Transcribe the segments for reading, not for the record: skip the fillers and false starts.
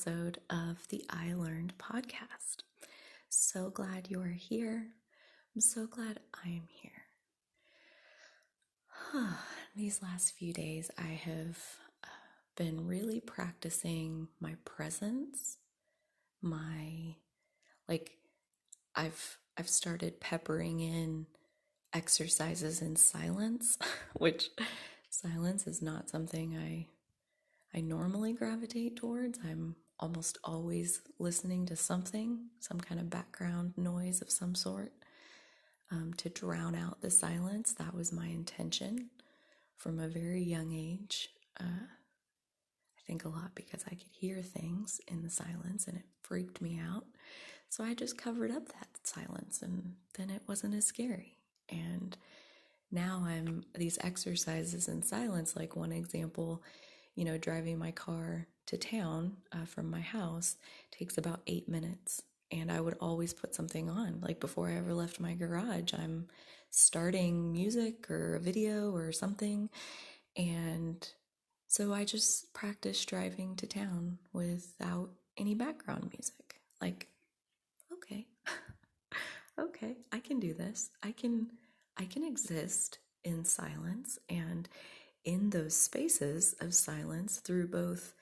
episode of the I Learned podcast. So glad you are here. I'm so glad I am here. These last few days, I have been really practicing my presence. I've started peppering in exercises in silence, which silence is not something I normally gravitate towards. I'm almost always listening to something, some kind of background noise of some sort, to drown out the silence. That was my intention from a very young age. I think a lot because I could hear things in the silence and it freaked me out. So I just covered up that silence and then it wasn't as scary. And now these exercises in silence, like one example, driving my car to town from my house takes about 8 minutes. And I would always put something on. Like before I ever left my garage, I'm starting music or a video or something. And so I just practiced driving to town without any background music. Like, okay, okay, I can do this. I can exist in silence and in those spaces of silence through both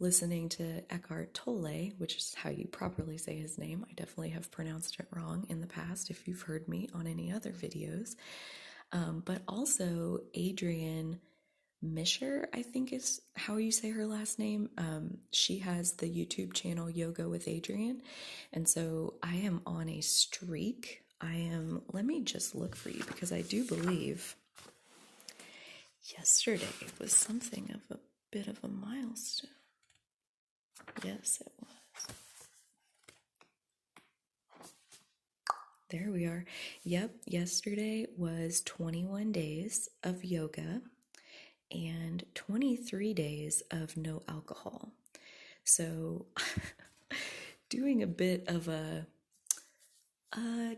listening to Eckhart Tolle, which is how you properly say his name. I definitely have pronounced it wrong in the past if you've heard me on any other videos. But also Adrienne Misher, I think is how you say her last name. She has the YouTube channel Yoga with Adrienne. And so I am on a streak. Let me just look for you because I do believe yesterday was something of a bit of a milestone. Yes, it was. There we are. Yep, yesterday was 21 days of yoga and 23 days of no alcohol. So doing a bit of a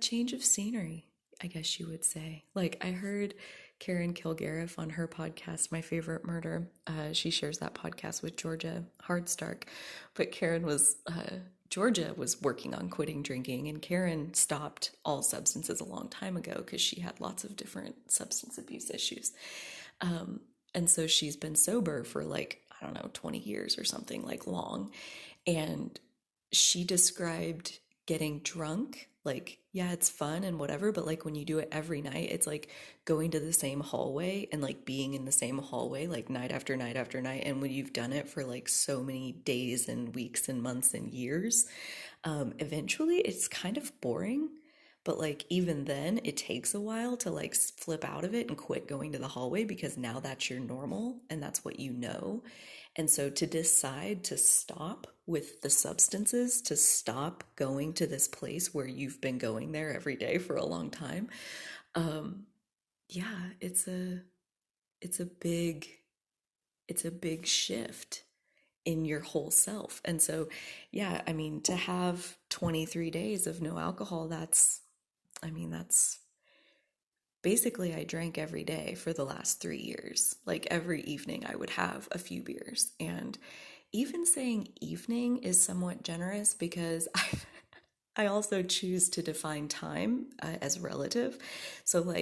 change of scenery, I guess you would say. Like I heard Karen Kilgariff on her podcast, My Favorite Murder. She shares that podcast with Georgia Hardstark. But Georgia was working on quitting drinking, and Karen stopped all substances a long time ago because she had lots of different substance abuse issues. And so she's been sober for 20 years or something, long. And she described getting drunk, yeah, it's fun and whatever, but when you do it every night, it's like going to the same hallway and being in the same hallway night after night after night. And when you've done it for so many days and weeks and months and years, eventually it's kind of boring. But even then it takes a while to flip out of it and quit going to the hallway, because now that's your normal and that's what you know. And so to decide to stop with the substances, to stop going to this place where you've been going there every day for a long time, yeah, it's a big shift in your whole self. And so, yeah, I mean, to have 23 days of no alcohol, that's basically, I drank every day for the last 3 years. Every evening I would have a few beers. And even saying evening is somewhat generous because I also choose to define time as relative. So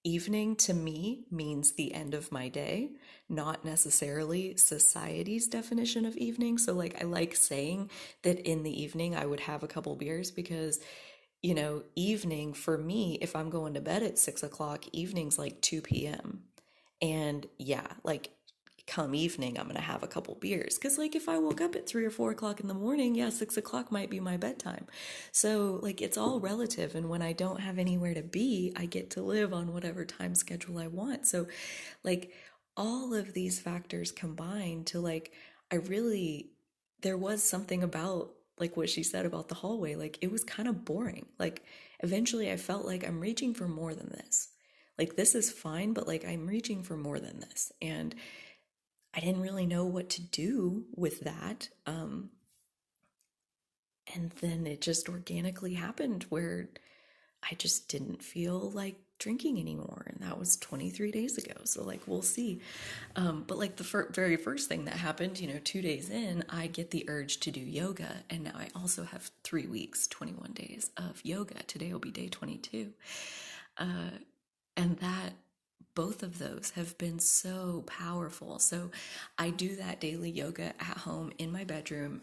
evening to me means the end of my day, not necessarily society's definition of evening. So I like saying that in the evening I would have a couple beers because evening for me, if I'm going to bed at 6 o'clock, evening's 2 p.m. And yeah, come evening, I'm going to have a couple beers. Because if I woke up at 3 or 4 o'clock in the morning, yeah, 6 o'clock might be my bedtime. So it's all relative. And when I don't have anywhere to be, I get to live on whatever time schedule I want. So all of these factors combined to there was something about what she said about the hallway, it was kind of boring. Eventually I felt I'm reaching for more than this. This is fine, but I'm reaching for more than this. And I didn't really know what to do with that. And then it just organically happened where I just didn't feel like drinking anymore, and that was 23 days ago. So like we'll see. But like the very first thing that happened, 2 days in, I get the urge to do yoga, and now I also have 3 weeks, 21 days of yoga. Today will be day 22. And that both of those have been so powerful. So I do that daily yoga at home in my bedroom,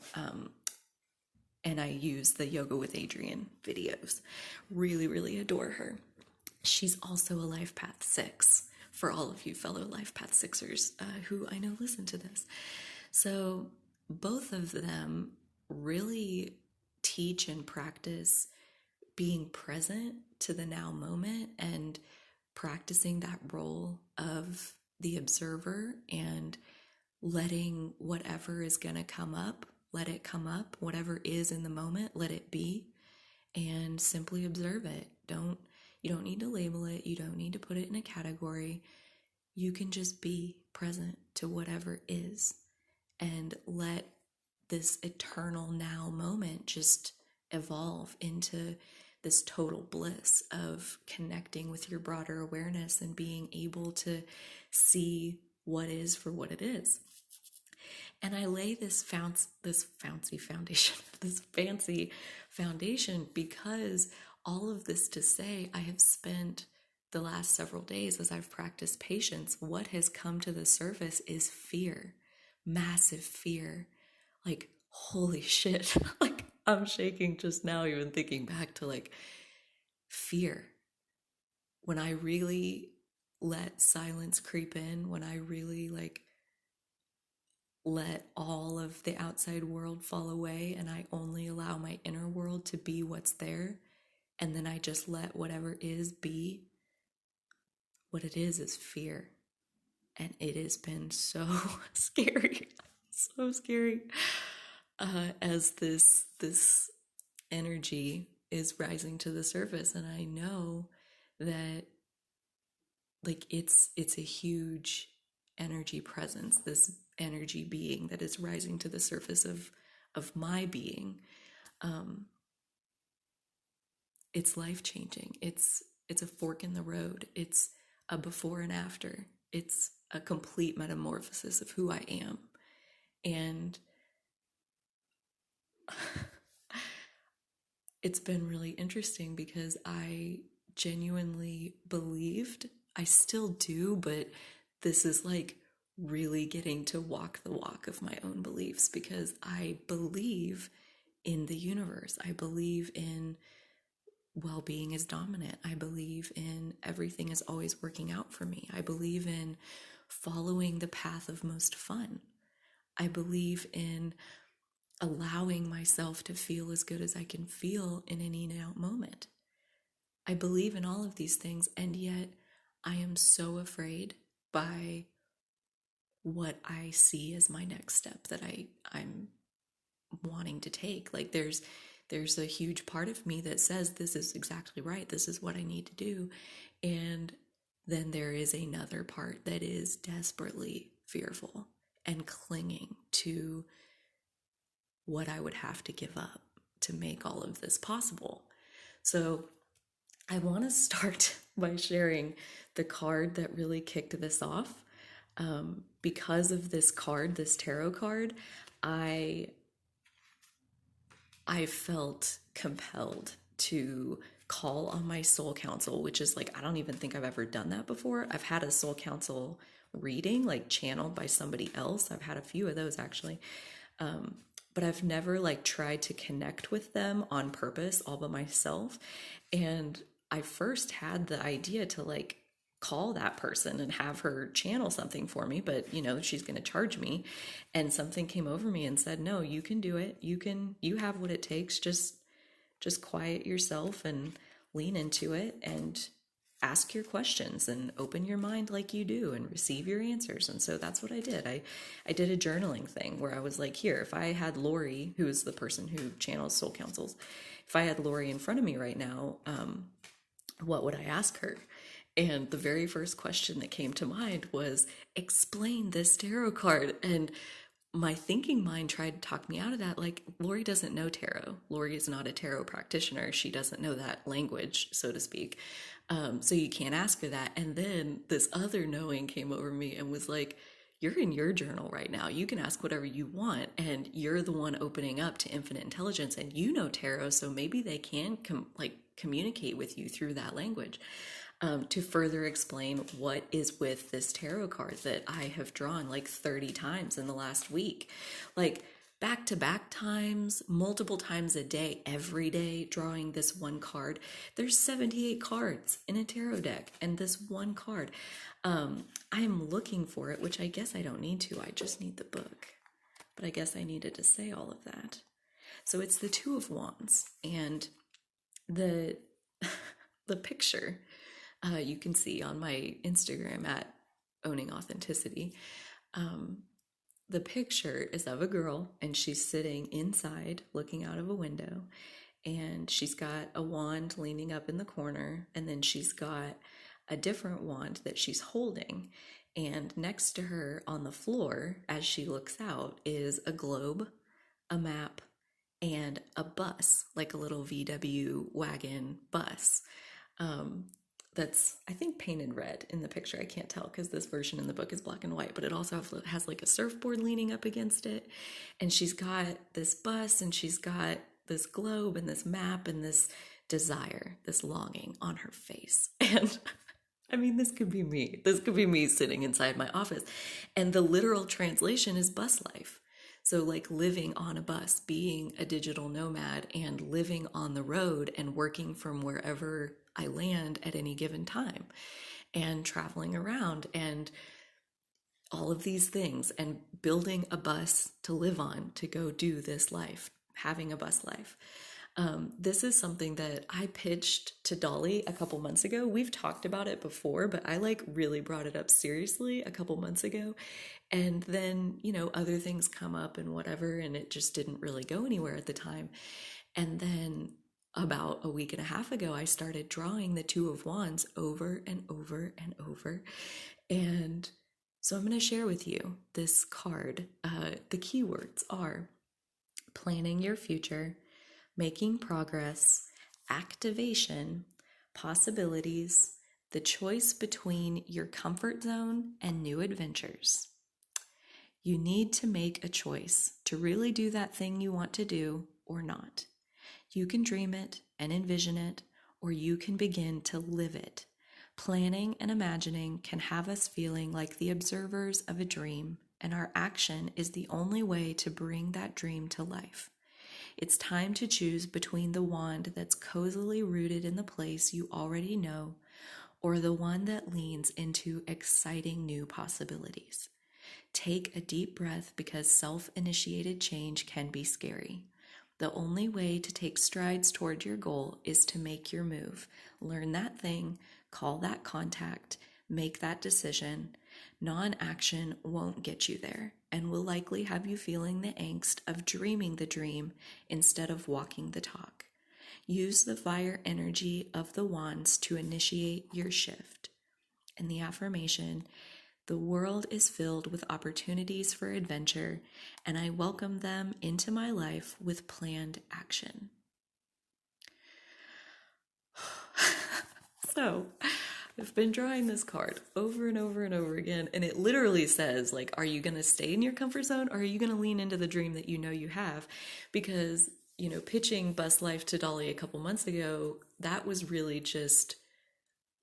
and I use the Yoga with Adriene videos. Really, really adore her. She's also a Life Path 6 for all of you fellow Life Path 6ers who I know listen to this. So both of them really teach and practice being present to the now moment and practicing that role of the observer and letting whatever is going to come up, let it come up. Whatever is in the moment, let it be, and simply observe it. You don't need to label it. You don't need to put it in a category. You can just be present to whatever is and let this eternal now moment just evolve into this total bliss of connecting with your broader awareness and being able to see what is for what it is. And I lay this fancy foundation because all of this to say, I have spent the last several days as I've practiced patience. What has come to the surface is fear, massive fear. Like, holy shit. Like, I'm shaking just now, even thinking back to like fear. When I really let silence creep in, when I really like let all of the outside world fall away and I only allow my inner world to be what's there, and then I just let whatever is be, what it is fear. And it has been so scary, so scary, as this energy is rising to the surface. And I know that like it's a huge energy presence, this energy being that is rising to the surface of my being. It's life-changing. It's a fork in the road. It's a before and after. It's a complete metamorphosis of who I am. And it's been really interesting because I genuinely believed, I still do, but this is like really getting to walk the walk of my own beliefs, because I believe in the universe. I believe in well-being is dominant. I believe in everything is always working out for me. I believe in following the path of most fun. I believe in allowing myself to feel as good as I can feel in any now moment. I believe in all of these things, and yet I am so afraid by what I see as my next step that I'm wanting to take. Like there's a huge part of me that says this is exactly right, this is what I need to do, and then there is another part that is desperately fearful and clinging to what I would have to give up to make all of this possible. So I want to start by sharing the card that really kicked this off. Because of this card, this tarot card, I felt compelled to call on my soul counsel, which is like, I don't even think I've ever done that before. I've had a soul counsel reading, like channeled by somebody else. I've had a few of those actually. But I've never like tried to connect with them on purpose all by myself. And I first had the idea to like call that person and have her channel something for me, but she's going to charge me. And something came over me and said, no, you can do it. You have what it takes. Just quiet yourself and lean into it and ask your questions and open your mind like you do and receive your answers. And so that's what I did. I did a journaling thing where I was like, here, if I had Lori, who is the person who channels soul counsels, if I had Lori in front of me right now, what would I ask her? And the very first question that came to mind was, explain this tarot card. And my thinking mind tried to talk me out of that. Like, Lori doesn't know tarot. Lori is not a tarot practitioner. She doesn't know that language, so to speak. So you can't ask her that. And then this other knowing came over me and was like, you're in your journal right now. You can ask whatever you want, and you're the one opening up to infinite intelligence, and you know tarot, so maybe they can communicate with you through that language, to further explain what is with this tarot card that I have drawn like 30 times in the last week. Like, back to back times, multiple times a day, every day, drawing this one card. There's 78 cards in a tarot deck, and this one card. I'm looking for it, which I guess I don't need to. I just need the book. But I guess I needed to say all of that. So it's the Two of Wands, and the the picture you can see on my Instagram at Owning Authenticity. The picture is of a girl, and she's sitting inside looking out of a window, and she's got a wand leaning up in the corner, and then she's got a different wand that she's holding. And next to her on the floor, as she looks out, is a globe, a map, and a bus, like a little VW wagon bus. That's, I think, painted red in the picture. I can't tell because this version in the book is black and white, but it also has like a surfboard leaning up against it. And she's got this bus, and she's got this globe and this map and this desire, this longing on her face. And I mean, this could be me. This could be me sitting inside my office. And the literal translation is bus life. So, like, living on a bus, being a digital nomad, and living on the road and working from wherever I land at any given time, and traveling around, and all of these things, and building a bus to live on, to go do this life, having a bus life. This is something that I pitched to Dolly a couple months ago. We've talked about it before, but I like really brought it up seriously a couple months ago. And then, other things come up and whatever, and it just didn't really go anywhere at the time. And then about a week and a half ago, I started drawing the Two of Wands over and over and over. And so I'm going to share with you this card. The keywords are planning your future, making progress, activation, possibilities, the choice between your comfort zone and new adventures. You need to make a choice to really do that thing you want to do or not. You can dream it and envision it, or you can begin to live it. Planning and imagining can have us feeling like the observers of a dream, and our action is the only way to bring that dream to life. It's time to choose between the wand that's cozily rooted in the place you already know, or the one that leans into exciting new possibilities. Take a deep breath, because self-initiated change can be scary. The only way to take strides toward your goal is to make your move. Learn that thing, call that contact, make that decision. Non-action won't get you there, and will likely have you feeling the angst of dreaming the dream instead of walking the talk. Use the fire energy of the wands to initiate your shift. And the affirmation: the world is filled with opportunities for adventure, and I welcome them into my life with planned action. So, I've been drawing this card over and over and over again, and it literally says, like, are you going to stay in your comfort zone, or are you going to lean into the dream that you know you have? Because, pitching Bus Life to Dolly a couple months ago, that was really just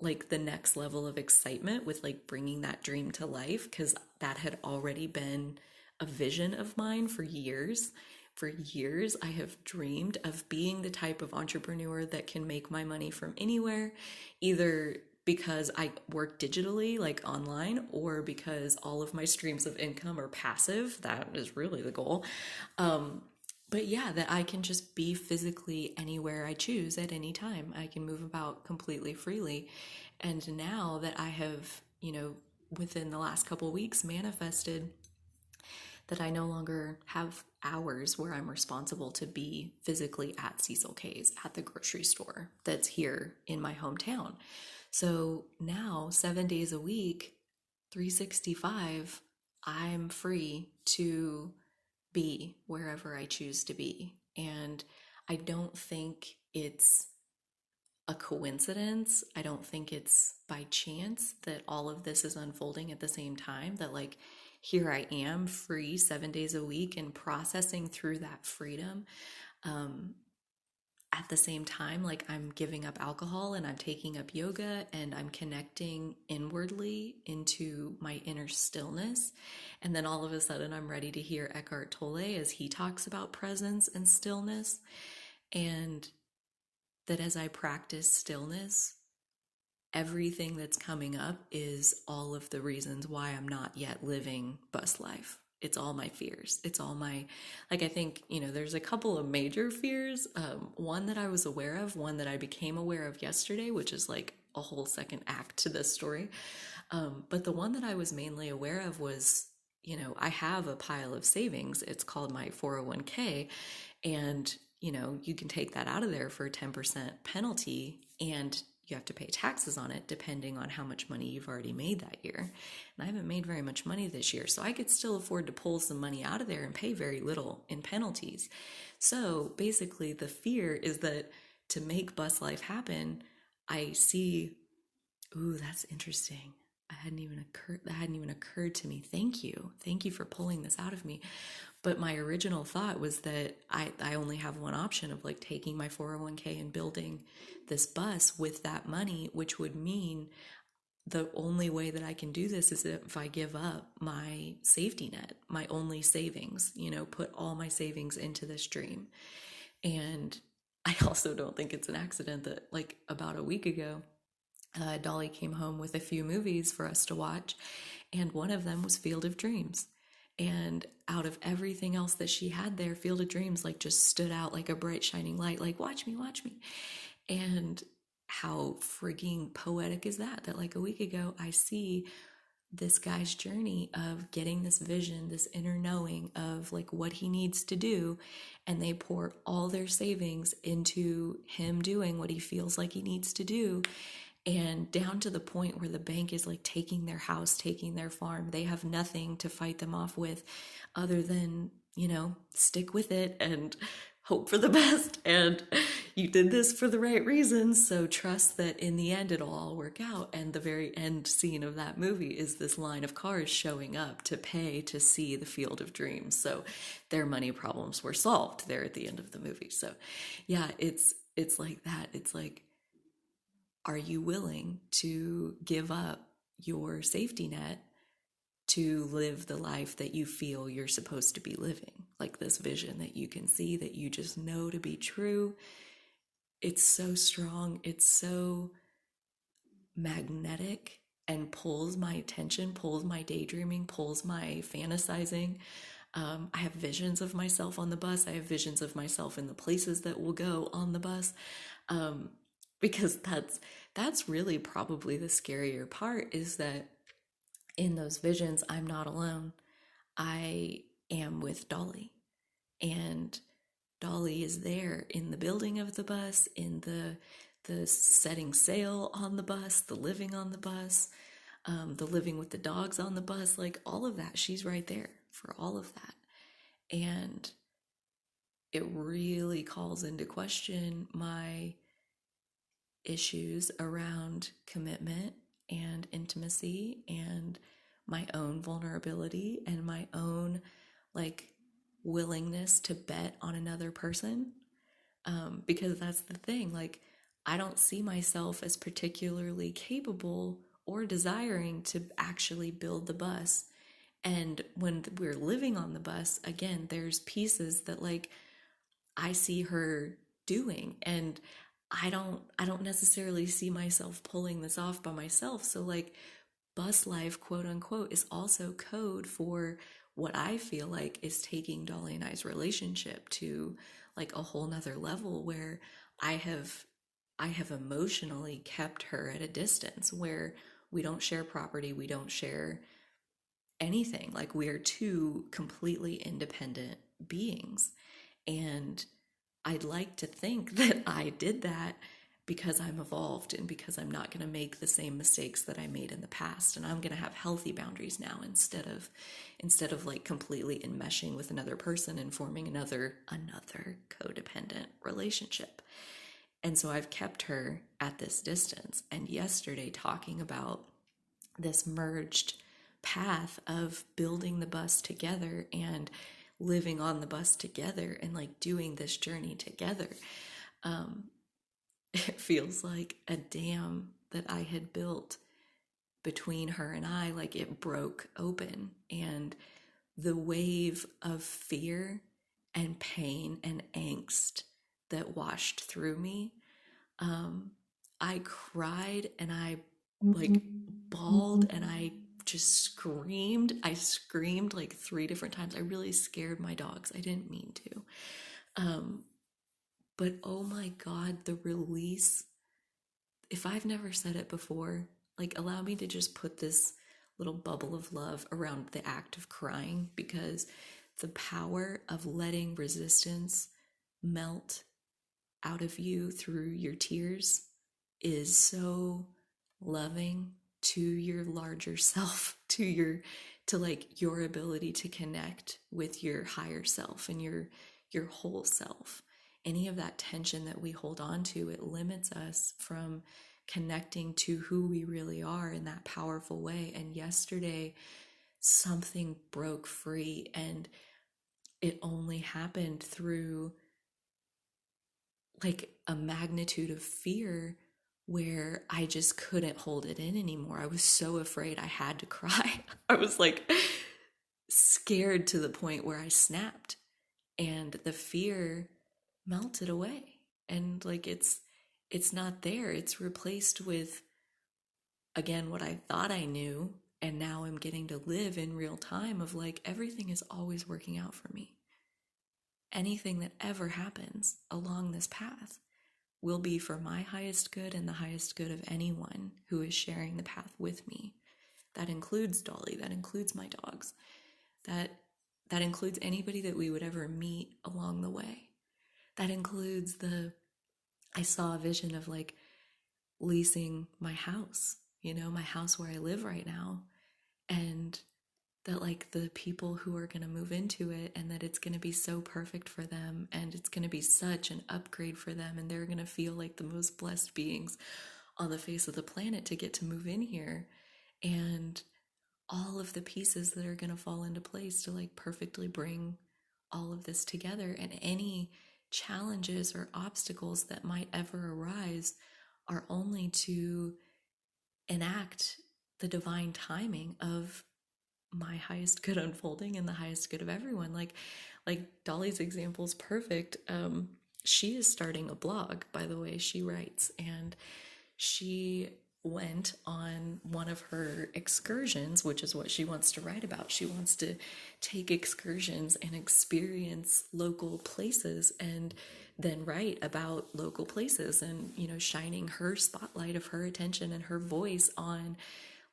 like the next level of excitement with like bringing that dream to life, because that had already been a vision of mine for years. For years, I have dreamed of being the type of entrepreneur that can make my money from anywhere, either because I work digitally, like online, or because all of my streams of income are passive. That is really the goal. But yeah, that I can just be physically anywhere I choose at any time. I can move about completely freely. And now that I have, within the last couple of weeks, manifested that I no longer have hours where I'm responsible to be physically at Cecil K's, at the grocery store that's here in my hometown. So now, 7 days a week, 365, I'm free to be wherever I choose to be. And I don't think it's a coincidence. I don't think it's by chance that all of this is unfolding at the same time, that like here I am free 7 days a week and processing through that freedom. Um, at the same time, like I'm giving up alcohol and I'm taking up yoga and I'm connecting inwardly into my inner stillness. And then all of a sudden, I'm ready to hear Eckhart Tolle as he talks about presence and stillness. And that as I practice stillness, everything that's coming up is all of the reasons why I'm not yet living bus life. It's all my fears. It's all my, like, I think, there's a couple of major fears. One that I was aware of, one that I became aware of yesterday, which is like a whole second act to this story. But the one that I was mainly aware of was, I have a pile of savings. It's called my 401k. And, you can take that out of there for a 10% penalty, and you have to pay taxes on it depending on how much money you've already made that year. And I haven't made very much money this year, so I could still afford to pull some money out of there and pay very little in penalties. So basically, the fear is that to make bus life happen, I see, ooh, that's interesting. That hadn't even occurred to me. Thank you. Thank you for pulling this out of me. But my original thought was that I only have one option of like taking my 401k and building this bus with that money, which would mean the only way that I can do this is if I give up my safety net, my only savings, put all my savings into this dream. And I also don't think it's an accident that like about a week ago, Dolly came home with a few movies for us to watch, and one of them was Field of Dreams. And out of everything else that she had there, Field of Dreams like just stood out like a bright shining light, like watch me, watch me. And how frigging poetic is that? That like a week ago, I see this guy's journey of getting this vision, this inner knowing of like what he needs to do. And they pour all their savings into him doing what he feels like he needs to do. And down to the point where the bank is like taking their house, taking their farm. They have nothing to fight them off with other than, stick with it and hope for the best. And you did this for the right reasons. So trust that in the end, it'll all work out. And the very end scene of that movie is this line of cars showing up to pay to see the Field of Dreams. So their money problems were solved there at the end of the movie. So yeah, it's like that. It's like, are you willing to give up your safety net to live the life that you feel you're supposed to be living? Like this vision that you can see, that you just know to be true. It's so strong. It's so magnetic and pulls my attention, pulls my daydreaming, pulls my fantasizing. I have visions of myself on the bus. I have visions of myself in the places that will go on the bus. Because that's really probably the scarier part, is that in those visions, I'm not alone. I am with Dolly, and Dolly is there in the building of the bus, in the setting sail on the bus, the living on the bus, the living with the dogs on the bus, like all of that. She's right there for all of that. And it really calls into question my issues around commitment and intimacy and my own vulnerability and my own like willingness to bet on another person. Because that's the thing, like I don't see myself as particularly capable or desiring to actually build the bus. And when we're living on the bus, again, there's pieces that like I see her doing, and I don't necessarily see myself pulling this off by myself. So like bus life, quote unquote, is also code for what I feel like is taking Dolly and I's relationship to like a whole nother level, where I have emotionally kept her at a distance, where we don't share property, we don't share anything. Like we are two completely independent beings. And I'd like to think that I did that because I'm evolved and because I'm not going to make the same mistakes that I made in the past, and I'm going to have healthy boundaries now instead of like completely enmeshing with another person and forming another codependent relationship. And so I've kept her at this distance. And yesterday, talking about this merged path of building the bus together and living on the bus together and like doing this journey together, it feels like a dam that I had built between her and I, like it broke open. And the wave of fear and pain and angst that washed through me, I cried and I like bawled and I just screamed. I screamed like 3 different times. I really scared my dogs. I didn't mean to. But oh my God, the release. If I've never said it before, like allow me to just put this little bubble of love around the act of crying, because the power of letting resistance melt out of you through your tears is so loving to your larger self, to like your ability to connect with your higher self and your whole self. Any of that tension that we hold on to, it limits us from connecting to who we really are in that powerful way. And yesterday something broke free, and it only happened through like a magnitude of fear where I just couldn't hold it in anymore. I was so afraid I had to cry. I was like scared to the point where I snapped, and the fear melted away. And like it's not there. It's replaced with, again, what I thought I knew, and now I'm getting to live in real time of like everything is always working out for me. Anything that ever happens along this path will be for my highest good and the highest good of anyone who is sharing the path with me. That includes Dolly, that includes my dogs, that includes anybody that we would ever meet along the way. That includes I saw a vision of like leasing my house, my house where I live right now, and that like the people who are going to move into it, and that it's going to be so perfect for them, and it's going to be such an upgrade for them, and they're going to feel like the most blessed beings on the face of the planet to get to move in here, and all of the pieces that are going to fall into place to like perfectly bring all of this together. And any challenges or obstacles that might ever arise are only to enact the divine timing of my highest good unfolding and the highest good of everyone. Like Dolly's example is perfect. She is starting a blog, by the way. She writes, and she went on one of her excursions, which is what she wants to write about. She wants to take excursions and experience local places and then write about local places, and shining her spotlight of her attention and her voice on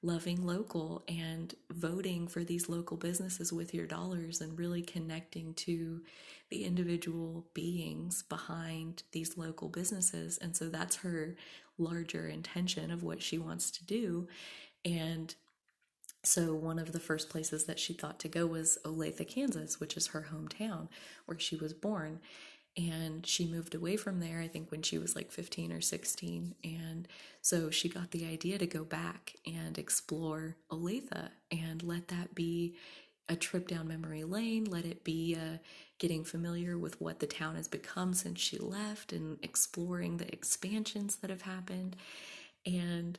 loving local and voting for these local businesses with your dollars, and really connecting to the individual beings behind these local businesses. And so that's her larger intention of what she wants to do. And so one of the first places that she thought to go was Olathe, Kansas, which is her hometown where she was born. And she moved away from there, I think, when she was like 15 or 16. And so she got the idea to go back and explore Olathe and let that be a trip down memory lane. Let it be getting familiar with what the town has become since she left, and exploring the expansions that have happened. And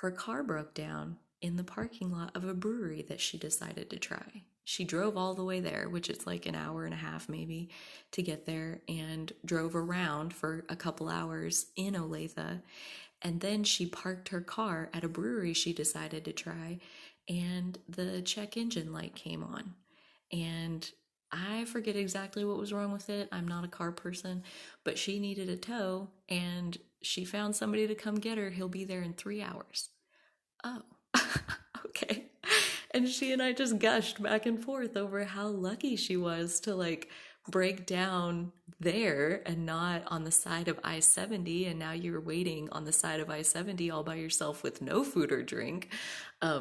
her car broke down in the parking lot of a brewery that she decided to try. She drove all the way there, which is like an hour and a half maybe to get there, and drove around for a couple hours in Olathe. And then she parked her car at a brewery she decided to try, and the check engine light came on. And I forget exactly what was wrong with it. I'm not a car person, but she needed a tow, and she found somebody to come get her. He'll be there in 3 hours. Oh, okay. And she and I just gushed back and forth over how lucky she was to like break down there and not on the side of I-70, and now you're waiting on the side of I-70 all by yourself with no food or drink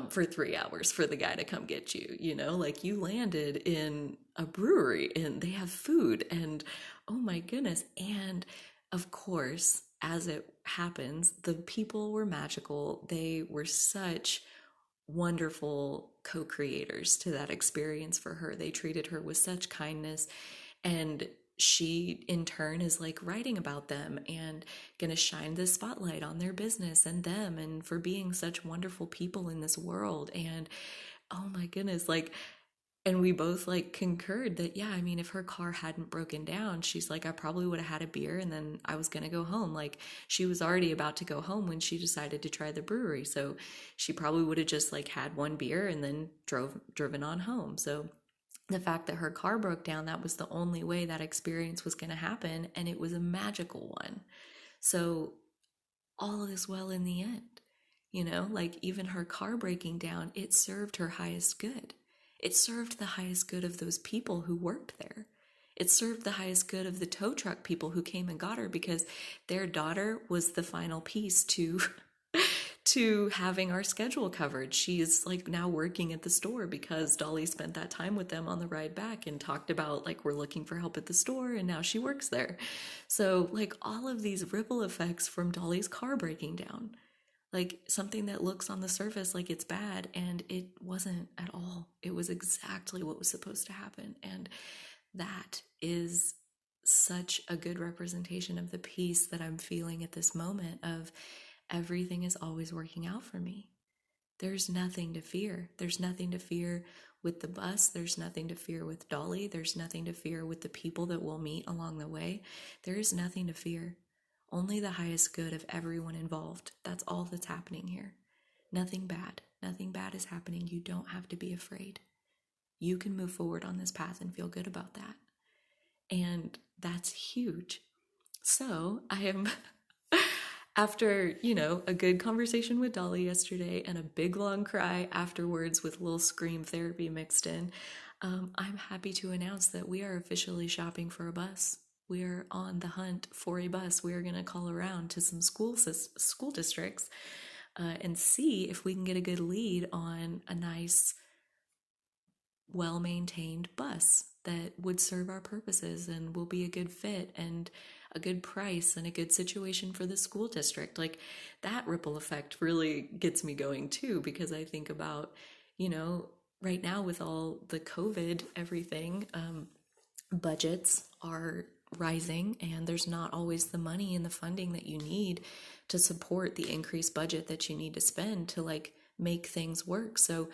for 3 hours for the guy to come get you. You know, like you landed in a brewery and they have food, and oh my goodness. And of course, as it happens, the people were magical. They were such wonderful co-creators to that experience for her. They treated her with such kindness, and she in turn is like writing about them and gonna shine the spotlight on their business and them and for being such wonderful people in this world. And oh my goodness, like, and we both like concurred that, yeah, I mean, if her car hadn't broken down, she's like, I probably would have had a beer and then I was going to go home. Like, she was already about to go home when she decided to try the brewery. So she probably would have just like had one beer and then driven on home. So the fact that her car broke down, that was the only way that experience was going to happen. And it was a magical one. So all is well in the end. You know, like even her car breaking down, it served her highest good. It served the highest good of those people who worked there. It served the highest good of the tow truck people who came and got her, because their daughter was the final piece to to having our schedule covered. She's like now working at the store because Dolly spent that time with them on the ride back and talked about like we're looking for help at the store, and now she works there. So like all of these ripple effects from Dolly's car breaking down, like something that looks on the surface like it's bad, and it wasn't at all. It was exactly what was supposed to happen. And that is such a good representation of the peace that I'm feeling at this moment of everything is always working out for me. There's nothing to fear. There's nothing to fear with the bus. There's nothing to fear with Dolly. There's nothing to fear with the people that we'll meet along the way. There is nothing to fear. Only the highest good of everyone involved. That's all that's happening here. Nothing bad. Nothing bad is happening. You don't have to be afraid. You can move forward on this path and feel good about that. And that's huge. So I am, after, you know, a good conversation with Dolly yesterday and a big long cry afterwards with a little scream therapy mixed in, I'm happy to announce that we are officially shopping for a bus. We are on the hunt for a bus. We are going to call around to some school districts and see if we can get a good lead on a nice, well-maintained bus that would serve our purposes and will be a good fit and a good price and a good situation for the school district. Like that ripple effect really gets me going too, because I think about, you know, right now with all the COVID everything, budgets are rising and there's not always the money and the funding that you need to support the increased budget that you need to spend to like make things work. So,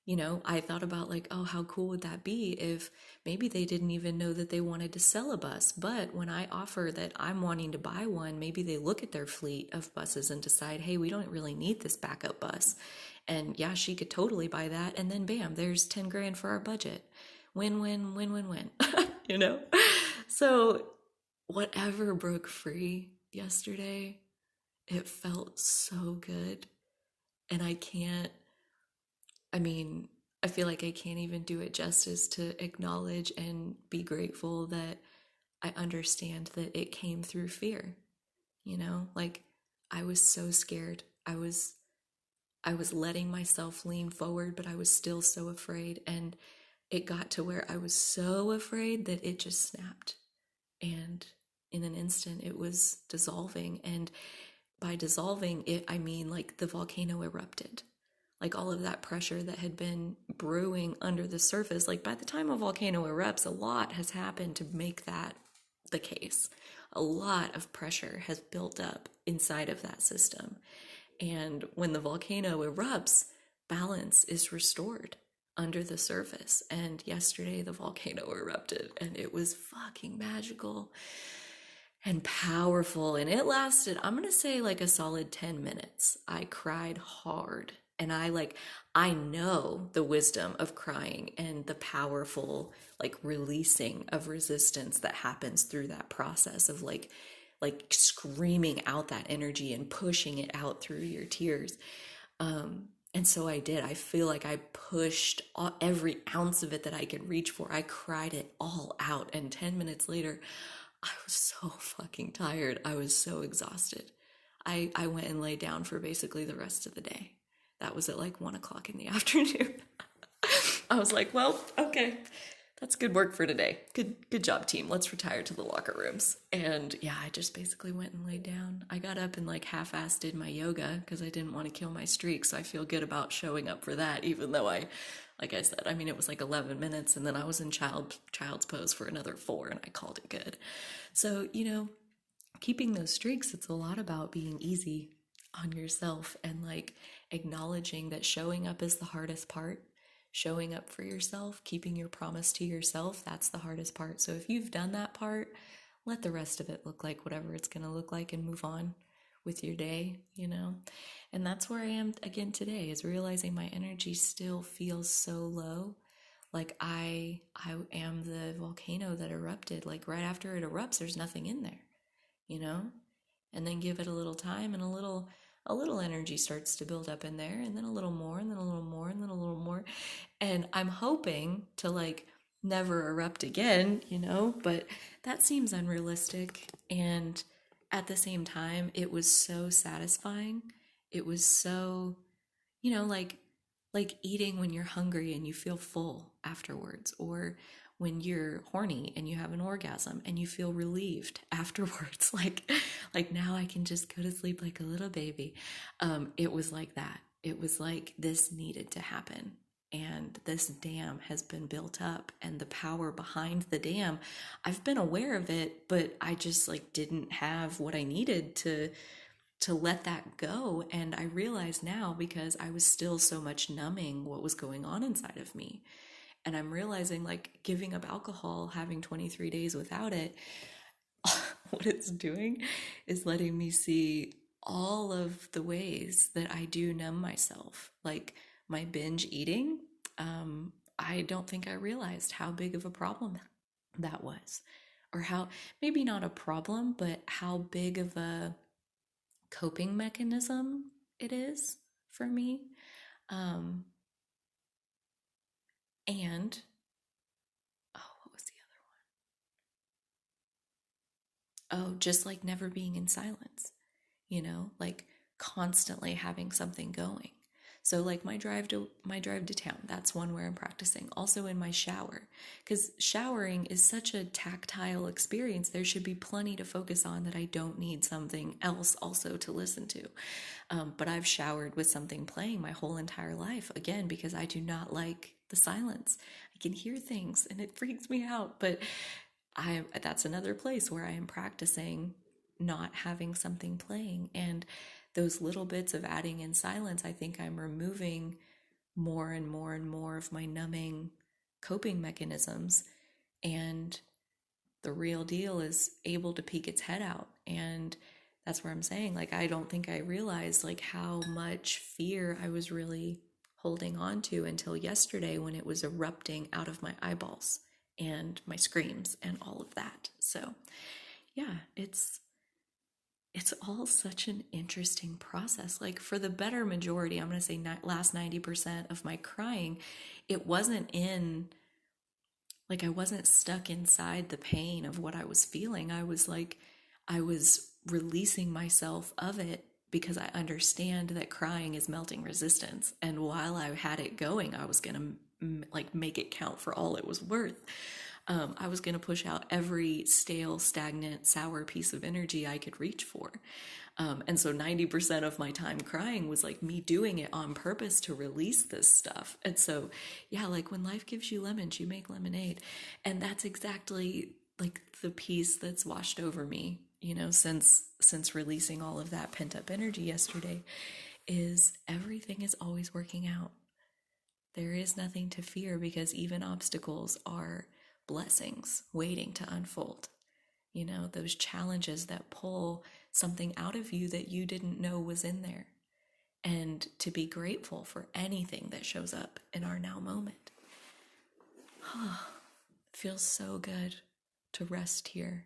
you know, I thought about like, oh, how cool would that be if maybe they didn't even know that they wanted to sell a bus, but when I offer that I'm wanting to buy one, maybe they look at their fleet of buses and decide, hey, we don't really need this backup bus. And yeah, she could totally buy that, and then bam, there's 10 grand for our budget. Win, win, win, win, win. You know? So whatever broke free yesterday, it felt so good. And I mean, I feel like I can't even do it justice to acknowledge and be grateful that I understand that it came through fear. You know, like I was so scared. I was letting myself lean forward, but I was still so afraid, and it got to where I was so afraid that it just snapped. And in an instant it was dissolving, and by dissolving it I mean like the volcano erupted. Like all of that pressure that had been brewing under the surface, like by the time a volcano erupts, a lot has happened to make that the case. A lot of pressure has built up inside of that system. And when the volcano erupts, balance is restored under the surface. And yesterday the volcano erupted and it was fucking magical and powerful. And it lasted, I'm going to say like a solid 10 minutes. I cried hard. And I know the wisdom of crying and the powerful, like releasing of resistance that happens through that process of like screaming out that energy and pushing it out through your tears. And And so I did. I feel like I pushed every ounce of it that I could reach for. I cried it all out. And 10 minutes later, I was so fucking tired. I was so exhausted. I went and laid down for basically the rest of the day. That was at like 1 o'clock in the afternoon. I was like, well, okay, that's good work for today. Good job, team. Let's retire to the locker rooms. And yeah, I just basically went and laid down. I got up and like half-assed did my yoga because I didn't want to kill my streak. So I feel good about showing up for that, even though like I said, I mean, it was like 11 minutes and then I was in child's pose for another 4 and I called it good. So, keeping those streaks, it's a lot about being easy on yourself and like acknowledging that showing up is the hardest part. Showing up for yourself, keeping your promise to yourself, that's the hardest part. So if you've done that part, let the rest of it look like whatever it's going to look like and move on with your day. And that's where I am again today, is realizing my energy still feels so low. Like I am the volcano that erupted. Like right after it erupts, there's nothing in there, you know? And then give it a little time and a little energy starts to build up in there, and then a little more, and then a little more, and then a little more. And I'm hoping to like never erupt again, but that seems unrealistic. And at the same time, it was so satisfying. It was so, like eating when you're hungry and you feel full afterwards, or when you're horny and you have an orgasm and you feel relieved afterwards. Like now I can just go to sleep like a little baby. It was like that. It was like this needed to happen, and this dam has been built up, and the power behind the dam, I've been aware of it, but I just like didn't have what I needed to let that go. And I realize now, because I was still so much numbing what was going on inside of me. And I'm realizing like giving up alcohol, having 23 days without it, what it's doing is letting me see all of the ways that I do numb myself. Like my binge eating, I don't think I realized how big of a problem that was. Or how, maybe not a problem, but how big of a coping mechanism it is for me. And what was the other one? Oh, just like never being in silence, like constantly having something going. So like my drive to town, that's one where I'm practicing. Also in my shower, because showering is such a tactile experience. There should be plenty to focus on that I don't need something else also to listen to. But I've showered with something playing my whole entire life, again, because I do not like the silence. I can hear things and it freaks me out. But that's another place where I am practicing not having something playing. And those little bits of adding in silence, I think I'm removing more and more and more of my numbing coping mechanisms. And the real deal is able to peek its head out. And that's where I'm saying, like, I don't think I realized like how much fear I was really holding on to until yesterday, when it was erupting out of my eyeballs and my screams and all of that. So yeah, it's all such an interesting process. Like for the better majority, I'm going to say last 90% of my crying, it wasn't in, like I wasn't stuck inside the pain of what I was feeling. I was releasing myself of it, because I understand that crying is melting resistance. And while I had it going, I was going to like make it count for all it was worth. I was going to push out every stale, stagnant, sour piece of energy I could reach for. And so 90% of my time crying was like me doing it on purpose to release this stuff. And so, yeah, like when life gives you lemons, you make lemonade. And that's exactly like the piece that's washed over me, since releasing all of that pent up energy yesterday, is everything is always working out. There is nothing to fear, because even obstacles are blessings waiting to unfold. Those challenges that pull something out of you that you didn't know was in there. And to be grateful for anything that shows up in our now moment. It feels so good to rest here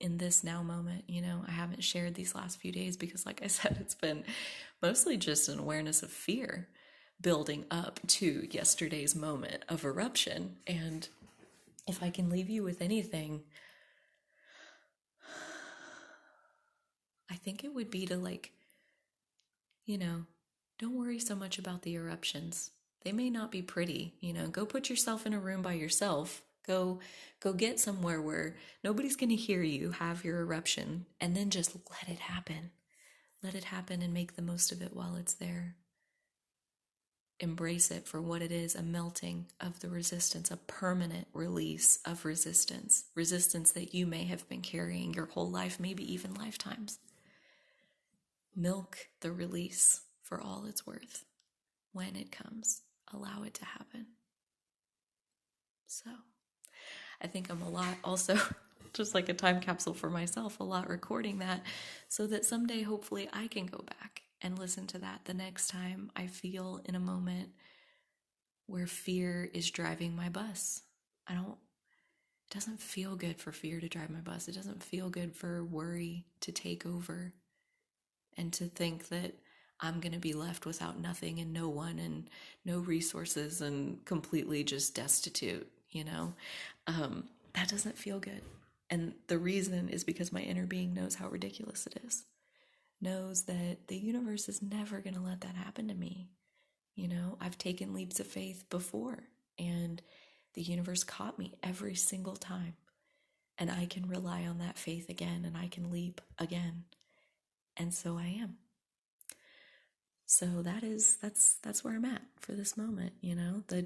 in this now moment. I haven't shared these last few days because, like I said, it's been mostly just an awareness of fear. building up to yesterday's moment of eruption. And if I can leave you with anything, I think it would be to, like, don't worry so much about the eruptions. They may not be pretty, go put yourself in a room by yourself. Go get somewhere where nobody's going to hear you have your eruption, and then just let it happen. Let it happen and make the most of it while it's there. Embrace it for what it is, a melting of the resistance, a permanent release of resistance that you may have been carrying your whole life, maybe even lifetimes. Milk the release for all it's worth. When it comes, allow it to happen. So, I think I'm a lot also, just like a time capsule for myself, a lot recording that so that someday, hopefully, I can go back and listen to that the next time I feel in a moment where fear is driving my bus. It doesn't feel good for fear to drive my bus. It doesn't feel good for worry to take over and to think that I'm going to be left without nothing and no one and no resources and completely just destitute, that doesn't feel good. And the reason is because my inner being knows how ridiculous it is, knows that the universe is never going to let that happen to me. I've taken leaps of faith before, and the universe caught me every single time. And I can rely on that faith again, and I can leap again. And so I am. So that's where I'm at for this moment, the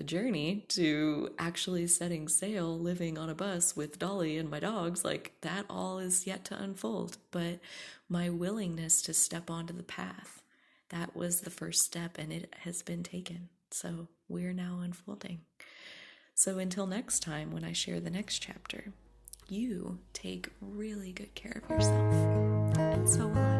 journey to actually setting sail, living on a bus with Dolly and my dogs, like that all is yet to unfold. But my willingness to step onto the path, that was the first step, and it has been taken. So we're now unfolding. So until next time, when I share the next chapter, you take really good care of yourself, and so will I.